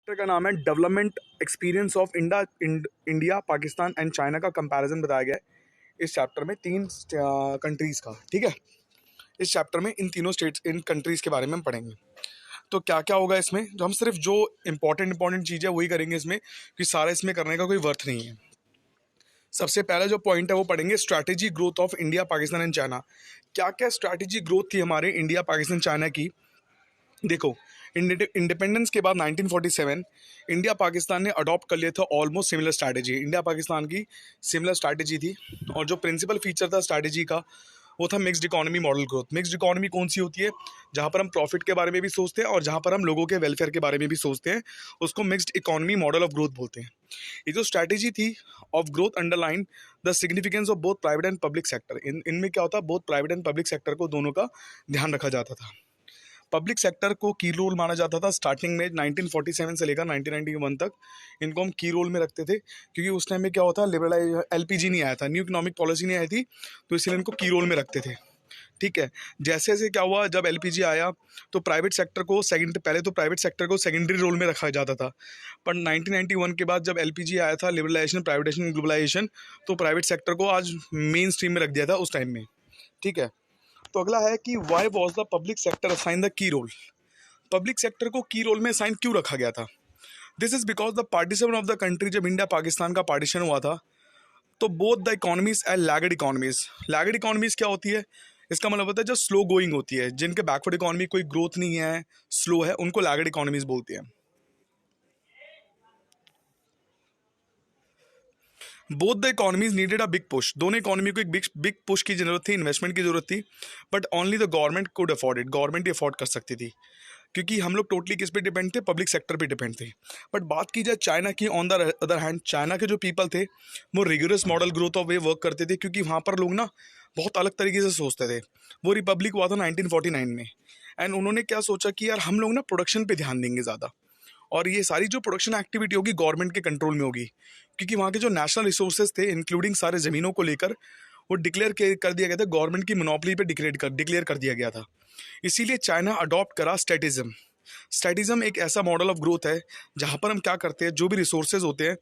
Chapter का नाम है development experience of India Pakistan and China का कंपैरिजन बताया गया है इस चैप्टर में तीन कंट्रीज का। ठीक है, इस चैप्टर में इन तीनों स्टेट्स इन कंट्रीज के बारे में हम पढ़ेंगे। तो क्या क्या होगा इसमें, जो हम सिर्फ जो इंपॉर्टेंट चीज़ है वही करेंगे इसमें, कि सारा इसमें करने का कोई वर्थ नहीं है। सबसे पहला जो पॉइंट है वो पढ़ेंगे strategy growth of India Pakistan and China. क्या क्या स्ट्रैटेजी ग्रोथ थी हमारे इंडिया पाकिस्तान चाइना की। देखो, इंडिपेंडेंस के बाद 1947 इंडिया पाकिस्तान ने अडॉप्ट कर लिया था almost similar strategy. India Pakistan की सिमिलर स्ट्रैटेजी थी, और जो प्रिंसिपल फीचर था स्ट्रैटेजी का वो था mixed economy model growth. Mixed economy कौन सी होती है, जहाँ पर हम प्रॉफिट के बारे में भी सोचते हैं और जहाँ पर हम लोगों के वेलफेयर के बारे में भी सोचते हैं, उसको mixed economy model of growth बोलते हैं। ये जो स्ट्रैटेजी थी of growth underline the significance of both private and public sector. इनमें क्या होता है, both private and public sector को दोनों का ध्यान रखा जाता था। पब्लिक सेक्टर को की रोल माना जाता था स्टार्टिंग में 1947 से लेकर 1991 तक। इनको हम की रोल में रखते थे क्योंकि उस टाइम में क्या होता, लिबरलाइज एलपीजी नहीं आया था, न्यू इकोनॉमिक पॉलिसी नहीं आई थी, तो इसलिए इनको की रोल में रखते थे। ठीक है, जैसे जैसे क्या हुआ, जब एलपीजी आया तो प्राइवेट सेक्टर को पहले तो प्राइवेट सेक्टर को सेकेंडरी रोल में रखा जाता था, पर 1991 के बाद जब एलपीजी आया था, लिबरलाइजेशन, प्राइवेटाइजेशन, ग्लोबलाइजेशन, तो प्राइवेट सेक्टर को आज मेन स्ट्रीम में रख दिया था उस टाइम में। ठीक है, तो अगला है कि why was the public sector assign the key role. Public sector को की रोल में असाइन क्यों रखा गया था। This is because the partition of the country, जब इंडिया पाकिस्तान का पार्टीशन हुआ था तो both the economies and lagged economies. Lagged economies क्या होती है, इसका मतलब होता है जो स्लो गोइंग होती है, जिनके बैकवर्ड इकोनॉमी कोई ग्रोथ नहीं है, स्लो है, उनको लैगड इकोनॉमीज बोलते हैं। Both the economies needed a big push. दोनों इकोनॉमी को एक बिग पुश की जरूरत थी, इन्वेस्टमेंट की जरूरत थी, but only the government could afford it. Government he afford कर सकती थी, क्योंकि हम लोग टोटली किस पे डिपेंड थे, पब्लिक सेक्टर पे डिपेंड थे। बट बात की जाए चाइना की, on the other hand China के जो पीपल थे वो rigorous model growth of way work करते थे, क्योंकि वहाँ पर लोग ना बहुत अलग तरीके से सोचते थे। वो रिपब्लिक हुआ था 1949 में, एंड उन्होंने क्या सोचा कि यार हम लोग ना प्रोडक्शन पे ध्यान देंगे ज़्यादा, और ये सारी जो प्रोडक्शन एक्टिविटी होगी गवर्नमेंट के कंट्रोल में होगी, क्योंकि वहाँ के जो नेशनल रिसोर्सेज थे इंक्लूडिंग सारे ज़मीनों को लेकर वो डिक्लेयर कर दिया गया था, गवर्नमेंट की मोनोपोली पे डिक्लेयर कर दिया गया था। इसीलिए चाइना अडॉप्ट करा स्टैटिज्म। स्टैटिज्म एक ऐसा मॉडल ऑफ ग्रोथ है जहाँ पर हम क्या करते हैं, जो भी रिसोर्सेज होते हैं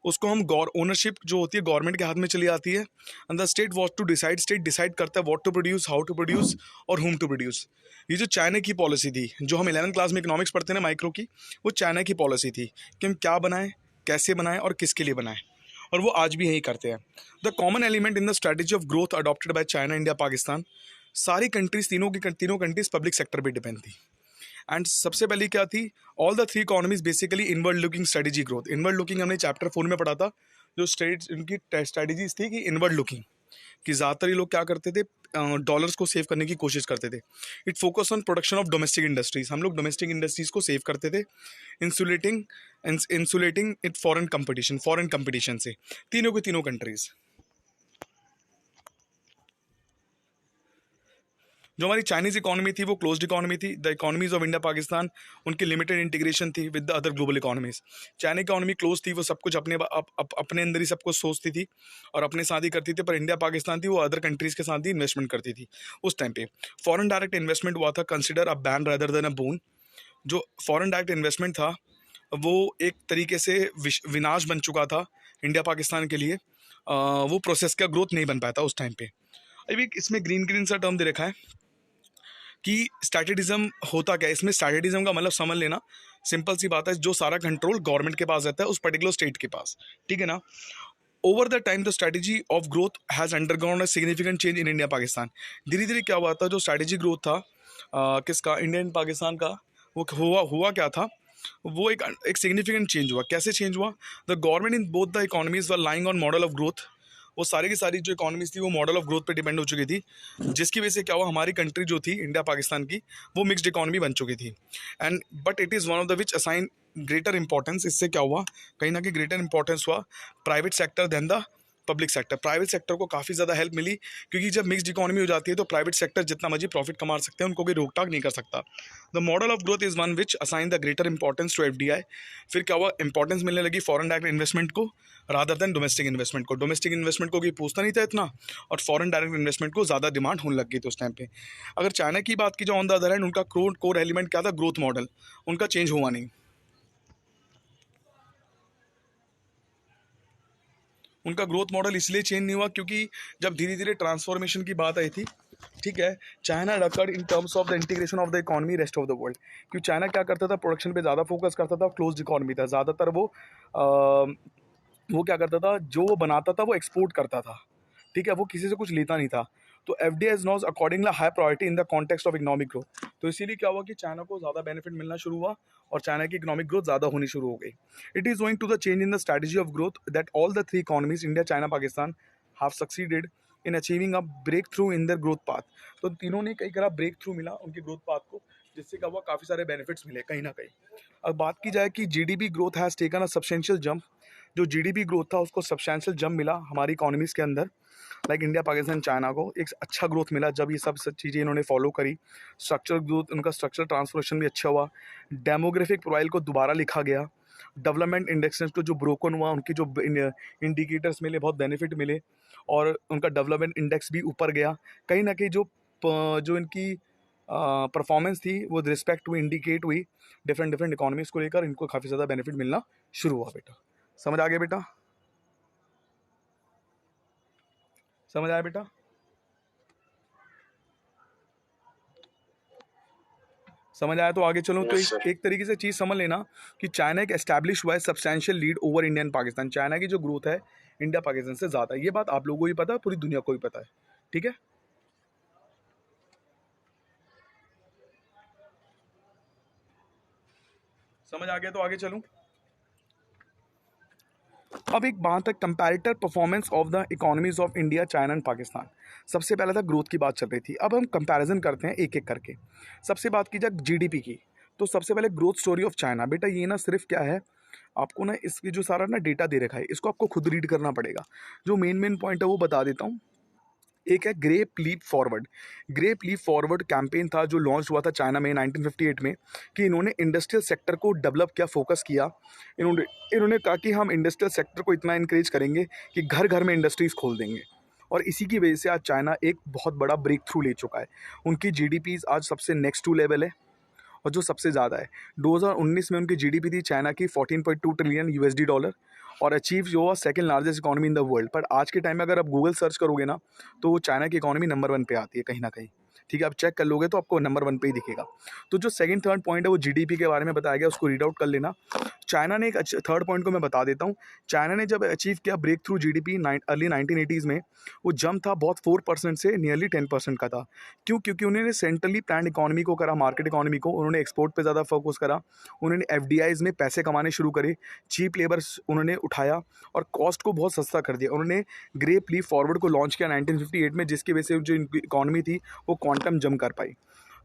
उसको हम ओनरशिप जो होती है गवर्नमेंट के हाथ में चली आती है, and the state what to decide, state decide करता है what to produce, how to produce और होम टू प्रोड्यूस। ये जो चाइना की पॉलिसी थी, जो हम 11th क्लास में इकोनॉमिक्स पढ़ते हैं ना माइक्रो की, वो चाइना की पॉलिसी थी कि हम क्या बनाएं, कैसे बनाएं और किसके लिए बनाएं, और वो आज भी यही करते हैं। The common element in the strategy of growth adopted by China, India, Pakistan, सारी कंट्रीज, तीनों कंट्रीज पब्लिक सेक्टर पर डिपेंड थी। एंड सबसे पहले क्या थी, all the three economies basically inward looking strategy growth. Inward looking हमने चैप्टर 4 में पढ़ा था, जो स्टेट इनकी स्ट्रेटेजीज थी कि इनवर्ड लुकिंग, कि ज़्यादातर ये लोग क्या करते थे, डॉलर्स को सेव करने की कोशिश करते थे। It focus on production of domestic industries, हम लोग डोमेस्टिक इंडस्ट्रीज को सेव करते थे, इंसुलेटिंग इट फॉरेन कंपटीशन से, तीनों के तीनों कंट्रीज। जो हमारी चाइनीज़ इकोनॉमी थी वो क्लोज्ड इकोनॉमी थी। The economies of India Pakistan, उनकी लिमिटेड इंटीग्रेशन थी with the other global economies. China economy close थी, वो सब कुछ अपने अंदर ही सब कुछ सोचती थी और अपने साथ ही करती थी, पर इंडिया पाकिस्तान थी वो अदर कंट्रीज के साथ ही इन्वेस्टमेंट करती थी उस टाइम पे। फॉरेन डायरेक्ट इन्वेस्टमेंट हुआ था consider a ban rather than a bone. जो फॉरेन डायरेक्ट इन्वेस्टमेंट था वो एक तरीके से विनाश बन चुका था इंडिया पाकिस्तान के लिए। वो प्रोसेस का ग्रोथ नहीं बन पाया था उस टाइम पे। अभी इसमें ग्रीन सा टर्म दे रखा है कि स्ट्रैटेजिज्म होता क्या है। इसमें स्ट्रैटेजिज्म का मतलब समझ लेना, सिंपल सी बात है, जो सारा कंट्रोल गवर्नमेंट के पास रहता है उस पर्टिकुलर स्टेट के पास। ठीक है ना। Over the time the strategy of growth has undergone a significant change in India Pakistan. धीरे धीरे क्या हुआ था, जो स्ट्रैटेजी ग्रोथ था किसका, इंडियन पाकिस्तान का, वो हुआ क्या था, वो एक सिग्निफिकेंट चेंज हुआ। कैसे चेंज हुआ, the government in both the economies were lying on model of growth. वो सारी की सारी जो इकोनॉमीज थी वो मॉडल ऑफ ग्रोथ पे डिपेंड हो चुकी थी, जिसकी वजह से क्या हुआ, हमारी कंट्री जो थी इंडिया पाकिस्तान की, वो मिक्स्ड इकोनॉमी बन चुकी थी। And but it is one of the which assign greater importance. इससे क्या हुआ, कहीं ना कहीं ग्रेटर इंपॉर्टेंस हुआ private sector than the public sector. Private sector को काफ़ी ज़्यादा हेल्प मिली, क्योंकि जब मिक्स्ड इकोनॉमी हो जाती है तो प्राइवेट सेक्टर जितना मर्जी प्रॉफिट कमा सकते हैं, उनको कोई रोक टाक नहीं कर सकता। The model of growth is one which assign the greater importance to FDI. फिर क्या हुआ, इंपॉर्टेंस मिलने लगी फॉरेन डायरेक्ट इन्वेस्टमेंट को रादर देन डोमेस्टिक इन्वेस्टमेंट को। डोमेस्टिक इन्वेस्टमेंट को कोई पूछता नहीं था इतना, और फॉरेन डायरेक्ट इन्वेस्टमेंट को ज़्यादा डिमांड होने लग गई थी उस टाइम पे। अगर चाइना की बात की जाए, ऑन द अदर हैंड, उनका कोर एलिमेंट क्या था, ग्रोथ मॉडल, उनका चेंज हुआ नहीं। उनका ग्रोथ मॉडल इसलिए चेंज नहीं हुआ क्योंकि जब धीरे धीरे ट्रांसफॉर्मेशन की बात आई थी, ठीक है, China rocked in terms of the integration of the economy rest of the world. क्योंकि चाइना क्या करता था, प्रोडक्शन पे ज़्यादा फोकस करता था, क्लोज्ड इकोनॉमी था ज़्यादातर। वो क्या करता था, जो वो बनाता था वो एक्सपोर्ट करता था, ठीक है, वो किसी से कुछ लेता नहीं था। तो FDI is not accordingly high priority in the context of economic growth. तो इसीलिए क्या हुआ कि चाइना को ज़्यादा बेनिफिट मिलना शुरू हुआ और चाइना की इकोनॉमिक ग्रोथ ज़्यादा होनी शुरू हो गई। It is going to the change in the strategy of growth that all the three economies India, China, Pakistan have succeeded in achieving a break through in their growth path. तो तीनों ने कई करा ब्रेक थ्रू मिला उनकी growth path को, जिससे क्या हुआ, काफ़ी सारे बेनिफिट्स मिले कहीं ना कहीं। अब बात की जाए कि GDP growth has taken a substantial jump. जो जीडीपी ग्रोथ था उसको सब्सटेंशियल जंप मिला हमारी इकोनॉमीज़ के अंदर, लाइक इंडिया, पाकिस्तान, चाइना को एक अच्छा ग्रोथ मिला जब ये सब चीज़ें इन्होंने फॉलो करी। स्ट्रक्चर ग्रोथ, उनका स्ट्रक्चर ट्रांसफॉर्मेशन भी अच्छा हुआ। डेमोग्राफिक प्रोफाइल को दोबारा लिखा गया। डेवलपमेंट इंडेक्सेस को जो ब्रोकन हुआ, उनकी जो इंडिकेटर्स मिले, बहुत बेनिफिट मिले और उनका डेवलपमेंट इंडेक्स भी ऊपर गया। कहीं ना कहीं जो इनकी परफॉर्मेंस थी वो रिस्पेक्ट टू इंडिकेट हुई डिफरेंट डिफरेंट इकोनॉमीज़ को लेकर, इनको काफ़ी ज़्यादा बेनिफिट मिलना शुरू हुआ। बेटा समझ आ गया? बेटा समझ आया? बेटा समझ आया? तो आगे चलो। तो एक तरीके से चीज़ समझ लेना कि चाइना एक एस्टैब्लिश हुआ है substantial lead over India and Pakistan. China की जो ग्रोथ है इंडिया पाकिस्तान से ज़्यादा है, ये बात आप लोगों को भी पता है, पूरी दुनिया को भी पता है, ठीक है। समझ आ गया? तो आगे चलूँ। अब एक बात है comparator performance of the economies of India, China and Pakistan. सबसे पहले था ग्रोथ की बात चल रही थी, अब हम कंपैरिजन करते हैं एक एक करके। सबसे बात की जाए जीडीपी की, तो सबसे पहले ग्रोथ स्टोरी ऑफ चाइना। बेटा ये ना सिर्फ क्या है, आपको ना इसकी जो सारा ना डेटा दे रखा है इसको आपको खुद रीड करना पड़ेगा। जो मेन मेन पॉइंट है वो बता देता हूँ। एक है great leap forward. Great leap forward campaign था जो लॉन्च हुआ था चाइना में 1958 में, कि इन्होंने इंडस्ट्रियल सेक्टर को डेवलप किया, फोकस किया। इन्होंने इन्होंने कहा कि हम इंडस्ट्रियल सेक्टर को इतना इंकरेज करेंगे कि घर घर में इंडस्ट्रीज खोल देंगे। और इसी की वजह से आज चाइना एक बहुत बड़ा ब्रेक थ्रू ले चुका है। उनकी जीडीपी आज सबसे नेक्स्ट टू लेवल है और जो सबसे ज़्यादा है। 2019 में उनकी जीडीपी थी चाइना की 14.2 ट्रिलियन यूएसडी डॉलर और अचीव जो हुआ second largest economy in the world. पर आज के टाइम में अगर आप गूगल सर्च करोगे ना तो चाइना की इकोनॉमी नंबर 1 पे आती है कहीं ना कहीं, ठीक है। आप चेक कर लोगे तो आपको नंबर 1 पे ही दिखेगा। तो जो सेकंड थर्ड पॉइंट है वो जीडीपी के बारे में बताया गया, उसको रीड आउट कर लेना। चाइना ने एक थर्ड पॉइंट को मैं बता देता हूँ। चाइना ने जब अचीव किया break through GDP early 1980s में, वो जंप था बहुत 4% से नियरली 10% का था। क्यों? क्योंकि उन्होंने सेंट्रली प्लान इकोनॉमी को करा, मार्केट इकोनॉमी को, उन्होंने एक्सपोर्ट पे ज़्यादा फोकस करा, उन्होंने एफडीआईज में पैसे कमाने शुरू करे, चीप लेबर उन्होंने उठाया और कॉस्ट को बहुत सस्ता कर दिया। उन्होंने ग्रेप लीफ फॉरवर्ड को लॉन्च किया 1958 में, जिसकी वजह से जो इकोनॉमी थी वो क्वांटम जंप कर पाई।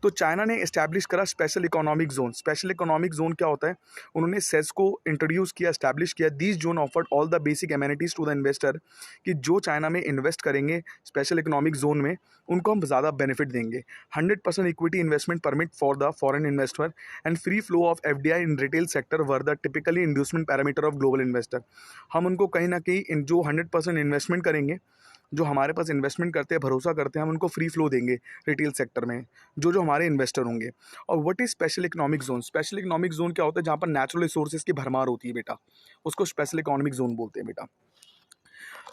तो चाइना ने इस्टेब्लिश करा special economic zone. Special economic zone क्या होता है? उन्होंने सेस को इंट्रोड्यूस किया, इस्टेब्लिश किया। This zone offered all the basic amenities to the investor, कि जो चाइना में इन्वेस्ट करेंगे स्पेशल इकोनॉमिक जोन में उनको हम ज़्यादा बेनिफिट देंगे। 100% equity investment permit for the foreign investor and free flow of FDI in retail sector were the typically inducement parameter of global investor. हम उनको कहीं ना कहीं इन जो 100% इन्वेस्टमेंट करेंगे, जो हमारे पास इन्वेस्टमेंट करते हैं, भरोसा करते हैं, हम उनको फ्री फ्लो देंगे रिटेल सेक्टर में, जो जो हमारे इन्वेस्टर होंगे। और what is special economic zone? Special economic zone क्या होता है? जहाँ पर नेचुरल रिसोर्सेज की भरमार होती है बेटा, उसको स्पेशल इकोनॉमिक जोन बोलते हैं बेटा।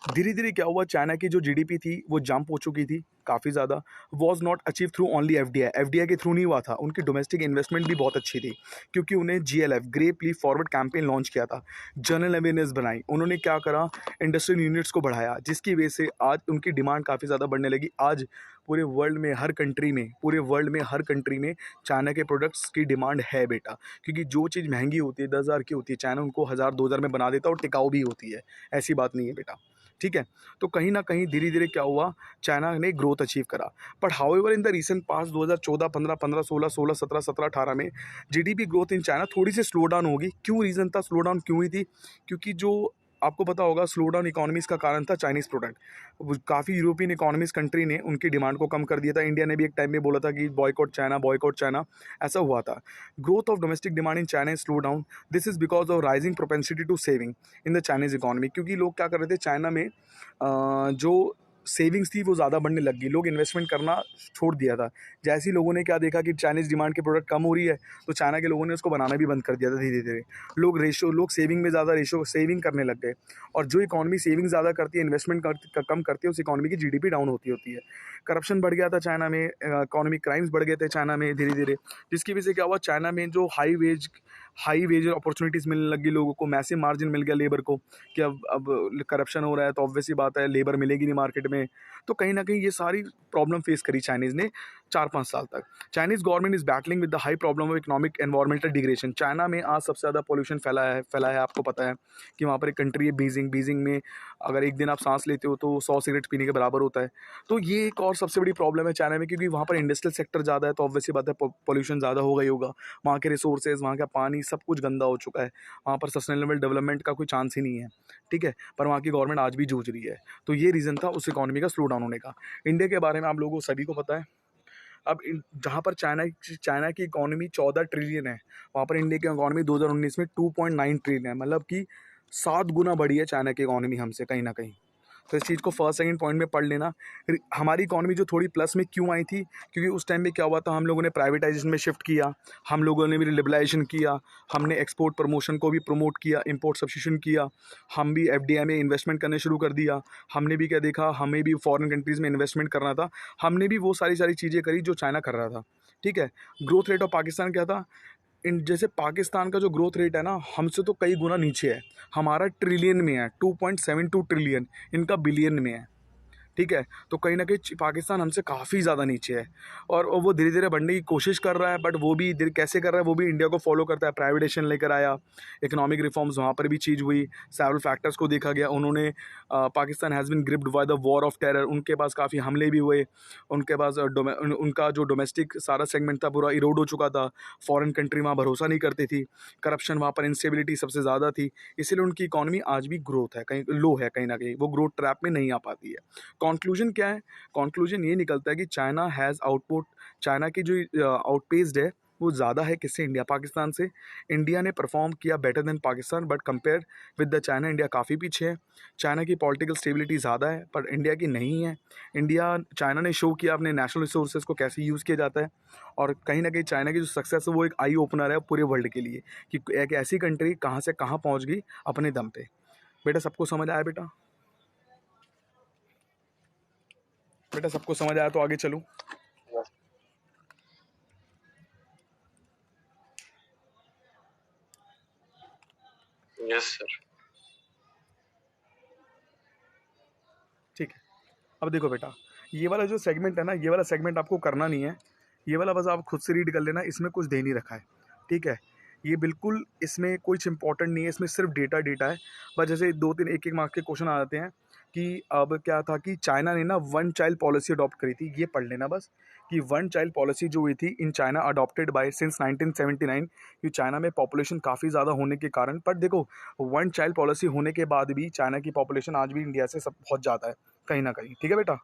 धीरे धीरे क्या हुआ, चाइना की जो जीडीपी थी वो जंप हो चुकी थी काफ़ी ज़्यादा। Was not achieve through only FDI, FDI के थ्रू नहीं हुआ था, उनकी डोमेस्टिक इन्वेस्टमेंट भी बहुत अच्छी थी, क्योंकि उन्हें GLF great leap forward campaign launch किया था, जनरल अवेयरनेस बनाई, उन्होंने क्या करा, इंडस्ट्रियल यूनिट्स को बढ़ाया, जिसकी वजह से आज उनकी डिमांड काफ़ी ज़्यादा बढ़ने लगी। आज पूरे वर्ल्ड में हर कंट्री में, पूरे वर्ल्ड में हर कंट्री में चाइना के प्रोडक्ट्स की डिमांड है बेटा, क्योंकि जो चीज़ महंगी होती है 10,000 की होती है, चाइना उनको 1,000-2,000 में बना देता है और टिकाऊ भी होती है, ऐसी बात नहीं है बेटा, ठीक है। तो कहीं ना कहीं धीरे धीरे क्या हुआ, चाइना ने ग्रोथ अचीव करा। But however in the recent पास 2014, 15, 15, 16, 16, 17, 17, 18 में जीडीपी ग्रोथ इन चाइना थोड़ी सी स्लो डाउन होगी। क्यों रीज़न था स्लो डाउन क्यों हुई थी? क्योंकि जो आपको पता होगा स्लो डाउन इकोनॉमीज़ का कारण था चाइनीज़ प्रोडक्ट। काफ़ी यूरोपियन इकोनॉमीज़ कंट्री ने उनकी डिमांड को कम कर दिया था। इंडिया ने भी एक टाइम में बोला था कि बॉयकॉट चाइना, ऐसा हुआ था। Growth of domestic demand in China is slow down. This is because of rising propensity to saving in the Chinese economy. क्योंकि लोग क्या कर रहे थे चाइना में, जो सेविंग्स थी वो ज़्यादा बढ़ने लग गई, लोग इन्वेस्टमेंट करना छोड़ दिया था। जैसे ही लोगों ने क्या देखा कि चाइनीज़ डिमांड के प्रोडक्ट कम हो रही है, तो चाइना के लोगों ने उसको बनाना भी बंद कर दिया था धीरे धीरे। लोग सेविंग में ज़्यादा रेशो सेविंग करने लग गए, और जो इकॉनमी सेविंग ज़्यादा करती है, इन्वेस्टमेंट कम करती है, उस इकॉनमी की जीडीपी डाउन होती है। करप्शन बढ़ गया था चाइना में, इकोनॉमिक क्राइम्स बढ़ गए थे चाइना में धीरे धीरे, जिसकी वजह से क्या हुआ, चाइना में जो हाई वेज अपॉर्चुनिटीज़ मिलने लगी लोगों को, मैसिव मार्जिन मिल गया लेबर को, कि अब करप्शन हो रहा है तो ऑब्वियस सी बात है लेबर मिलेगी नहीं मार्केट में। तो कहीं ना कहीं ये सारी प्रॉब्लम फेस करी चाइनीज़ ने 4-5 साल तक। Chinese government is battling with the high problem of economic environmental degradation. China में आज सबसे ज़्यादा पॉल्यूशन फैला है, आपको पता है कि वहाँ पर एक कंट्री है बीजिंग में अगर एक दिन आप सांस लेते हो तो 100 सिगरेट पीने के बराबर होता है। तो ये एक और सबसे बड़ी प्रॉब्लम है चाइना में, क्योंकि वहाँ पर इंडस्ट्रियल सेक्टर ज़्यादा है, तो ऑब्वियस सी बात है पॉल्यूशन ज़्यादा होगा ही होगा। वहाँ के रिसोर्सेज, वहाँ का पानी, सब कुछ गंदा हो चुका है। वहाँ पर सस्टेनेबल डेवलपमेंट का कोई चांस ही नहीं है, ठीक है। पर वहाँ की गवर्नमेंट आज भी जूझ रही है। तो ये रीज़न था उस इकॉनमी का स्लो डाउन होने का। इंडिया के बारे में आप लोगों को सभी को पता है। अब जहाँ पर चाइना की इकॉनमी 14 ट्रिलियन है, वहाँ पर इंडिया की इकॉनमी 2019 में 2.9 ट्रिलियन है, मतलब कि 7 गुना बढ़ी है चाइना की इकॉनमी हमसे कहीं ना कहीं। तो इस चीज़ को फर्स्ट सेकंड पॉइंट में पढ़ लेना। हमारी इकॉनमी जो थोड़ी प्लस में क्यों आई थी, क्योंकि उस टाइम में क्या हुआ था, हम लोगों ने प्राइवेटाइजेशन में शिफ्ट किया, हम लोगों ने भी लिबरलाइजेशन किया, हमने एक्सपोर्ट प्रमोशन को भी प्रमोट किया, इंपोर्ट सब्स्टिट्यूशन किया, हम भी एफडीआई में इन्वेस्टमेंट करने शुरू कर दिया। हमने भी क्या देखा, हमें भी फॉरेन कंट्रीज़ में इन्वेस्टमेंट करना था, हमने भी वो सारी चीज़ें करी जो चाइना कर रहा था, ठीक है। ग्रोथ रेट ऑफ पाकिस्तान क्या था, इन जैसे पाकिस्तान का जो ग्रोथ रेट है ना, हमसे तो कई गुना नीचे है। हमारा ट्रिलियन में है, 2.72 ट्रिलियन, इनका बिलियन में है, ठीक है। तो कहीं ना कहीं पाकिस्तान हमसे काफ़ी ज़्यादा नीचे है, और वो धीरे धीरे बढ़ने की कोशिश कर रहा है, बट वो भी कैसे कर रहा है, वो भी इंडिया को फॉलो करता है। प्राइवेटेशन लेकर आया, इकोनॉमिक रिफॉर्म्स, वहाँ पर भी चीज़ हुई, सेवरल फैक्टर्स को देखा गया। उन्होंने Pakistan has been gripped by the war of terror, उनके पास काफ़ी हमले भी हुए, उनके पास उनका जो डोमेस्टिक सारा सेगमेंट था पूरा इरोड हो चुका था, फॉरेन कंट्री वहाँ भरोसा नहीं करती थी, करप्शन वहाँ पर, इंस्टेबिलिटी सबसे ज़्यादा थी, इसीलिए उनकी इकॉनमी आज भी ग्रोथ है कहीं लो है, कहीं ना कहीं वो ग्रोथ ट्रैप में नहीं आ पाती है। कंक्लूजन क्या है, कंक्लूजन ये निकलता है कि चाइना की जो आउटपेस्ड है वो ज़्यादा है किससे, इंडिया पाकिस्तान से। इंडिया ने परफॉर्म किया better than Pakistan, but compare with the China India काफ़ी पीछे है। चाइना की पॉलिटिकल स्टेबिलिटी ज़्यादा है पर इंडिया की नहीं है। चाइना ने शो किया अपने नेशनल रिसोर्सेज को कैसे यूज़ किया जाता है, और कहीं ना कहीं चाइना की जो सक्सेस है वो एक आई ओपनर है पूरे वर्ल्ड के लिए, कि एक ऐसी कंट्री कहाँ से कहाँ पहुँच गई अपने दम पे। बेटा सबको समझ आया, बेटा सबको समझ आया तो आगे चलूँ। Yes sir. ठीक है, अब देखो बेटा, ये वाला जो सेगमेंट है ना, ये वाला सेगमेंट आपको करना नहीं है, ये वाला बस आप खुद से रीड कर लेना, इसमें कुछ दे नहीं रखा है, ठीक है। ये बिल्कुल इसमें कुछ इंपॉर्टेंट नहीं है, इसमें सिर्फ डेटा है। बस जैसे 2-3 एक मार्क्स के क्वेश्चन आ जाते हैं कि अब क्या था कि चाइना ने ना वन चाइल्ड पॉलिसी अडॉप्ट करी थी, ये पढ़ लेना बस, कि वन चाइल्ड पॉलिसी जो हुई थी in China adopted by since 1979, कि चाइना में पॉपुलेशन काफ़ी ज़्यादा होने के कारण, पर देखो वन चाइल्ड पॉलिसी होने के बाद भी चाइना की पॉपुलेशन आज भी इंडिया से सब बहुत ज़्यादा है कहीं ना कहीं, ठीक है बेटा।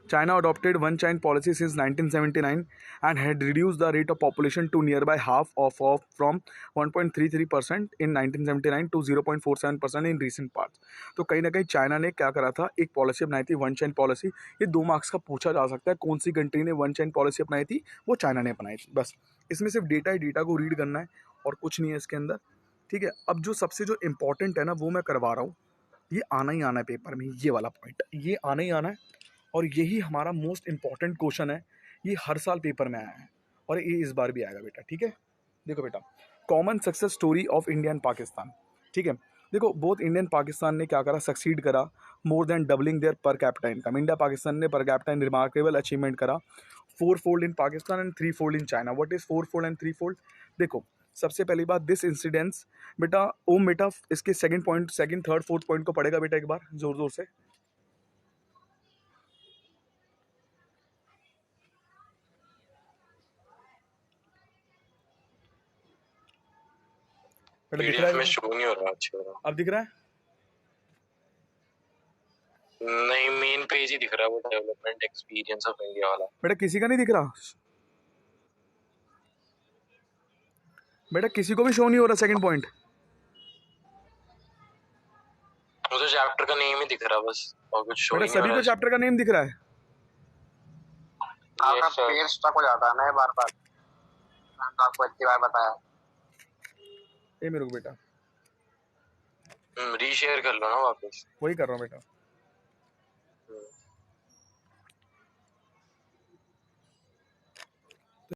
China adopted one child policy since 1979 and had reduced the rate of population to nearby half of from 1.33% in 1979 to 0.47% in recent past. तो कहीं ना कहीं चाइना ने क्या करा था, एक पॉलिसी अपनाई थी वन चाइल्ड पॉलिसी। ये 2 मार्क्स का पूछा जा सकता है, कौन सी कंट्री ने वन चाइल्ड पॉलिसी अपनाई थी, वो चाइना ने अपनाई थी। बस इसमें सिर्फ डेटा है, डेटा को रीड करना है और कुछ नहीं है इसके अंदर, ठीक है। अब जो सबसे जो इम्पोर्टेंट है ना वो मैं करवा रहा हूँ, ये आना ही आना है पेपर में, ये वाला पॉइंट ये आना ही आना है, और यही हमारा मोस्ट इंपॉर्टेंट क्वेश्चन है। ये हर साल पेपर में आया है और ये इस बार भी आएगा बेटा, ठीक है। देखो बेटा, common success story of India and Pakistan, ठीक है। देखो बोथ इंडिया एंड पाकिस्तान ने क्या करा, सक्सीड करा more than doubling there per capita income. India Pakistan ने पर कैपिटा इन रिमार्केबल अचीवमेंट करा, 4 fold in Pakistan and 3 fold in China. What is 4 fold and 3 fold? देखो सबसे पहली बात, दिस इंसिडेंस, बेटा ओम बेटा इसके second point, second third fourth point को पढ़ेगा बेटा एक बार जोर जोर से। बेटा दिख रहा पीडीएफ में है, शो नहीं हो रहा अच्छी तरह। अब दिख रहा है? नहीं, मेन पेज ही दिख रहा है, वो डेवलपमेंट एक्सपीरियंस ऑफ इंडिया वाला। बेटा किसी का नहीं दिख रहा? बेटा किसी को भी शो नहीं हो रहा सेकंड पॉइंट? चैप्टर का नेम ही दिख रहा बस, और कुछ शो बेटा ही नहीं हो सभी रहा को है। चैप्टर का नेम दिख रहा है। आपका पेज स्टक हो जाता है ना बार बार, मैंने आपको इतनी बार बताया। ए मेरे को बेटा रीशेयर कर लो ना वापस। वही कर रहा हूँ बेटा।